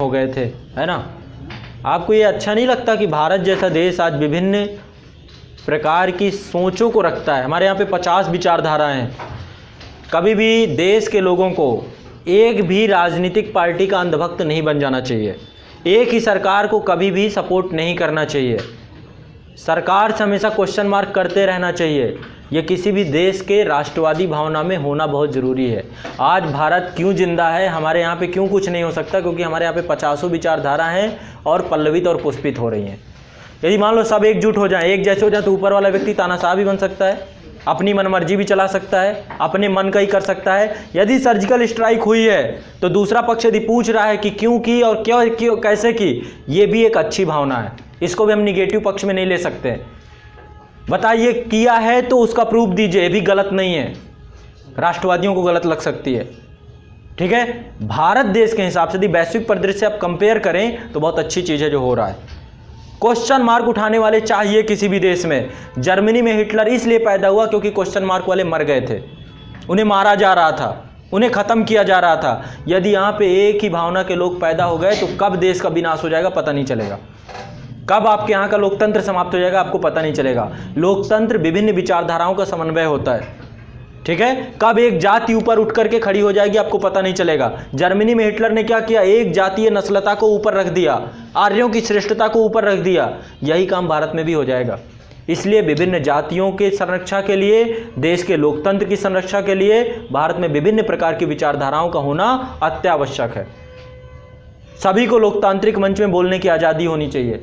हो गए थे, है ना। आपको ये अच्छा नहीं लगता कि भारत जैसा देश आज विभिन्न प्रकार की सोचों को रखता है। हमारे यहाँ पे 50 विचारधाराएं हैं। कभी भी देश के लोगों को एक भी राजनीतिक पार्टी का अंधभक्त नहीं बन जाना चाहिए। एक ही सरकार को कभी भी सपोर्ट नहीं करना चाहिए। सरकार से हमेशा क्वेश्चन मार्क करते रहना चाहिए। ये किसी भी देश के राष्ट्रवादी भावना में होना बहुत ज़रूरी है। आज भारत क्यों जिंदा है, हमारे यहाँ पे क्यों कुछ नहीं हो सकता, क्योंकि हमारे यहाँ पे 50 विचारधारा हैं और पल्लवित और पुष्पित हो रही हैं। यदि मान लो सब एकजुट हो जाएं, एक जैसे हो जाए, तो ऊपर वाला व्यक्ति तानाशाह भी बन सकता है, अपनी मनमर्जी भी चला सकता है, अपने मन का ही कर सकता है। यदि सर्जिकल स्ट्राइक हुई है तो दूसरा पक्ष यदि पूछ रहा है कि क्यों की और क्यों कैसे की, ये भी एक अच्छी भावना है। इसको भी हम निगेटिव पक्ष में नहीं ले सकते। बताइए किया है तो उसका प्रूफ दीजिए, ये भी गलत नहीं है, राष्ट्रवादियों को गलत लग सकती है। ठीक है, भारत देश के हिसाब से यदि वैश्विक परिदृश्य से आप कंपेयर करें तो बहुत अच्छी चीज़ है जो हो रहा है। क्वेश्चन मार्क उठाने वाले चाहिए किसी भी देश में। जर्मनी में हिटलर इसलिए पैदा हुआ क्योंकि क्वेश्चन मार्क वाले मर गए थे, उन्हें मारा जा रहा था, उन्हें ख़त्म किया जा रहा था। यदि यहाँ पे एक ही भावना के लोग पैदा हो गए तो कब देश का विनाश हो जाएगा पता नहीं चलेगा, कब आपके यहाँ का लोकतंत्र समाप्त हो जाएगा आपको पता नहीं चलेगा। लोकतंत्र विभिन्न विचारधाराओं का समन्वय होता है। ठीक है, कब एक जाति ऊपर उठ करके खड़ी हो जाएगी आपको पता नहीं चलेगा। जर्मनी में हिटलर ने क्या किया, एक जातीय नस्लता को ऊपर रख दिया, आर्यों की श्रेष्ठता को ऊपर रख दिया। यही काम भारत में भी हो जाएगा। इसलिए विभिन्न जातियों के संरक्षा के लिए, देश के लोकतंत्र की संरक्षा के लिए भारत में विभिन्न प्रकार की विचारधाराओं का होना अत्यावश्यक है। सभी को लोकतांत्रिक मंच में बोलने की आज़ादी होनी चाहिए।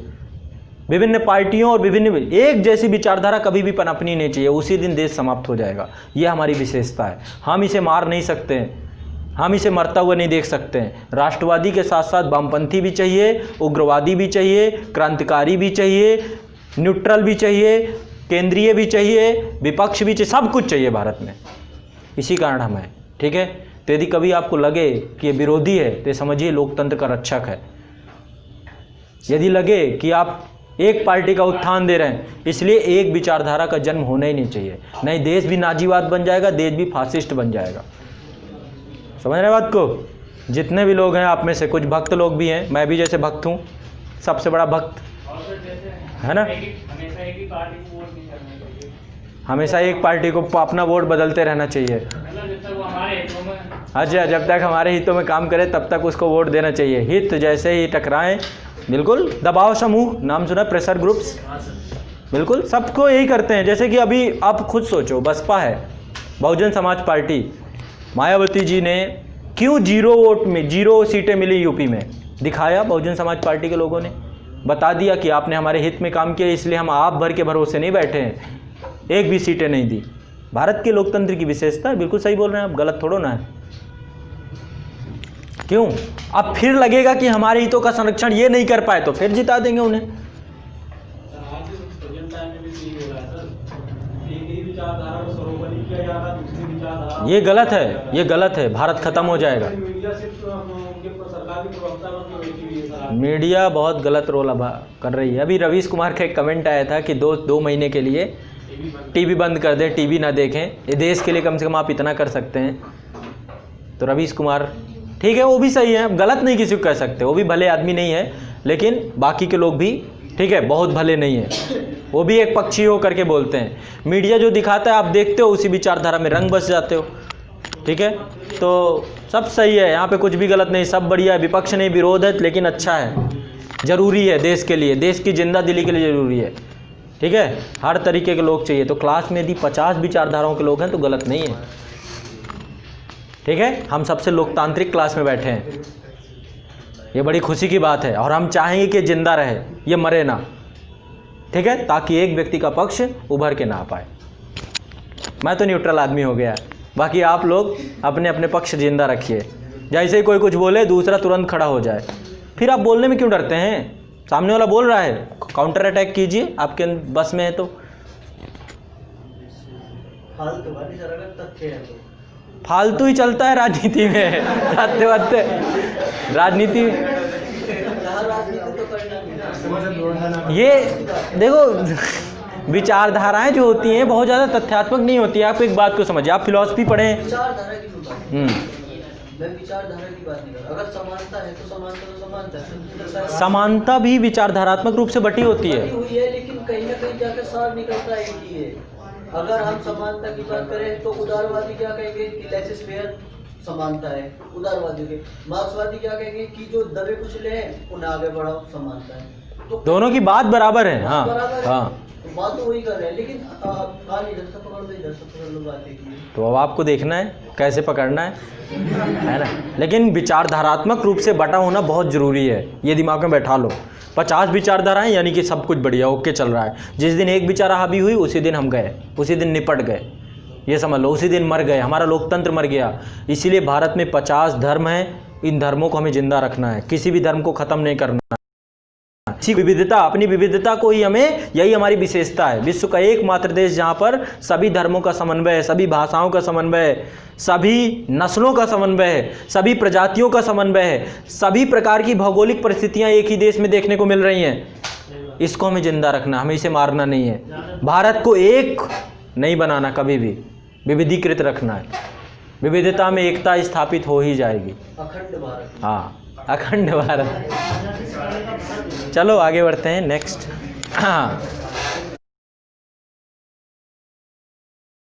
विभिन्न पार्टियों और विभिन्न एक जैसी विचारधारा कभी भी पनपनी नहीं चाहिए, उसी दिन देश समाप्त हो जाएगा। ये हमारी विशेषता है। हम इसे मार नहीं सकते हैं, हम इसे मरता हुआ नहीं देख सकते हैं। राष्ट्रवादी के साथ साथ वामपंथी भी चाहिए, उग्रवादी भी चाहिए, क्रांतिकारी भी चाहिए, न्यूट्रल भी चाहिए, केंद्रीय भी चाहिए, विपक्ष भी चाहिए, सब कुछ चाहिए भारत में। इसी कारण हम हैं। ठीक है, तो यदि कभी आपको लगे कि ये विरोधी है तो समझिए लोकतंत्र का रक्षक है। यदि लगे कि आप एक पार्टी का उत्थान दे रहे हैं, इसलिए एक विचारधारा का जन्म होना ही नहीं चाहिए, नहीं देश भी नाजीवाद बन जाएगा, देश भी फासिस्ट बन जाएगा। समझ रहे बात को? जितने भी लोग हैं आप में से कुछ भक्त लोग भी हैं, मैं भी जैसे भक्त हूँ, सबसे बड़ा भक्त है ना। हमेशा एक पार्टी को अपना वोट बदलते रहना चाहिए। अच्छा, जब तक हमारे हितों में काम करे तब तक उसको वोट देना चाहिए। हित जैसे ही टकराएं, बिल्कुल दबाव समूह, नाम सुना, प्रेशर ग्रुप्स, बिल्कुल सबको यही करते हैं। जैसे कि अभी आप खुद सोचो, बसपा है, बहुजन समाज पार्टी, मायावती जी ने क्यों 0 वोट में 0 सीटें मिली यूपी में, दिखाया बहुजन समाज पार्टी के लोगों ने, बता दिया कि आपने हमारे हित में काम किया, इसलिए हम आप भर के भरोसे नहीं बैठे हैं, एक भी सीटें नहीं दी। भारत के लोकतंत्र की विशेषता है। बिल्कुल सही बोल रहे हैं आप, गलत थोड़ो ना है। क्यों? अब फिर लगेगा कि हमारे हितों का संरक्षण ये नहीं कर पाए तो फिर जिता देंगे उन्हें। ये गलत है, ये गलत है, भारत खत्म हो जाएगा। मीडिया बहुत गलत रोल कर रही है। अभी रवीश कुमार का एक कमेंट आया था कि दो महीने के लिए टीवी बंद कर दें, टीवी ना देखें, ये देश के लिए कम से कम आप इतना कर सकते हैं। तो रवीश कुमार ठीक है, वो भी सही है, गलत नहीं किसी को कह सकते, वो भी भले आदमी नहीं है, लेकिन बाकी के लोग भी ठीक है बहुत भले नहीं है, वो भी एक पक्षी हो करके बोलते हैं। मीडिया जो दिखाता है आप देखते हो, उसी विचारधारा में रंग बस जाते हो। ठीक है, तो सब सही है, यहाँ पे कुछ भी गलत नहीं, सब बढ़िया है, विपक्ष नहीं, विरोध है, लेकिन अच्छा है, ज़रूरी है देश के लिए, देश की जिंदा दिली के लिए ज़रूरी है। ठीक है, हर तरीके के लोग चाहिए। तो क्लास में यदि 50 विचारधाराओं के लोग हैं तो गलत नहीं है। ठीक है, हम सबसे लोकतांत्रिक क्लास में बैठे हैं, ये बड़ी खुशी की बात है, और हम चाहेंगे कि जिंदा रहे, ये मरे ना। ठीक है, ताकि एक व्यक्ति का पक्ष उभर के ना आ पाए। मैं तो न्यूट्रल आदमी हो गया, बाकी आप लोग अपने अपने पक्ष जिंदा रखिए। जैसे ही कोई कुछ बोले दूसरा तुरंत खड़ा हो जाए, फिर आप बोलने में क्यों डरते हैं? सामने वाला बोल रहा है, काउंटर अटैक कीजिए, आपके बस में है तो। फालतू ही चलता है राजनीति में, आते आते राजनीति। ये देखो, विचारधाराएं जो होती हैं बहुत ज़्यादा तथ्यात्मक नहीं होती है। आप एक बात को समझिए, आप फिलॉसफी पढ़ें, मैं विचारधारा की बात नहीं कर रहा। अगर समानता है तो समानता है। समानता भी विचारधारात्मक रूप से बटी होती है, हुई है, लेकिन कहीं ना कहीं जाकर सार निकलता है कि ये, अगर हम समानता की बात करें तो उदारवादी क्या कहेंगे कि लेसेस फेयर समानता है उदारवादी के, मार्क्सवादी क्या कहेंगे कि जो दबे कुचले हैं उन्हें आगे बढ़ाओ समानता है। तो दोनों की बात बराबर है। हाँ बराबर है। हाँ, तो बात तो वही कर रहे हैं, लेकिन कहानी इधर से पकड़ लो इधर से पकड़ लो, बात एक ही है। तो अब आपको देखना है कैसे पकड़ना है ना। लेकिन विचारधारात्मक रूप से बटा होना बहुत ज़रूरी है, ये दिमाग में बैठा लो। 50 विचारधाराएं यानी कि सब कुछ बढ़िया ओके चल रहा है। जिस दिन एक विचार हावी हुई उसी दिन हम गए, उसी दिन निपट गए, ये समझ लो, उसी दिन मर गए, हमारा लोकतंत्र मर गया। इसीलिए भारत में 50 धर्म हैं, इन धर्मों को हमें जिंदा रखना है, किसी भी धर्म को ख़त्म नहीं करना। इसी विविधता, अपनी विविधता को ही हमें, यही हमारी विशेषता है। विश्व का एकमात्र देश जहाँ पर सभी धर्मों का समन्वय है, सभी भाषाओं का समन्वय है, सभी नस्लों का समन्वय है, सभी प्रजातियों का समन्वय है, सभी प्रकार की भौगोलिक परिस्थितियाँ एक ही देश में देखने को मिल रही हैं। इसको हमें जिंदा रखना, हमें इसे मारना नहीं है। भारत को एक नहीं बनाना, कभी भी विविधीकृत रखना है। विविधता में एकता स्थापित हो ही जाएगी। अखंड भारत। हाँ, अखंड भारत। चलो आगे बढ़ते हैं नेक्स्ट। हाँ,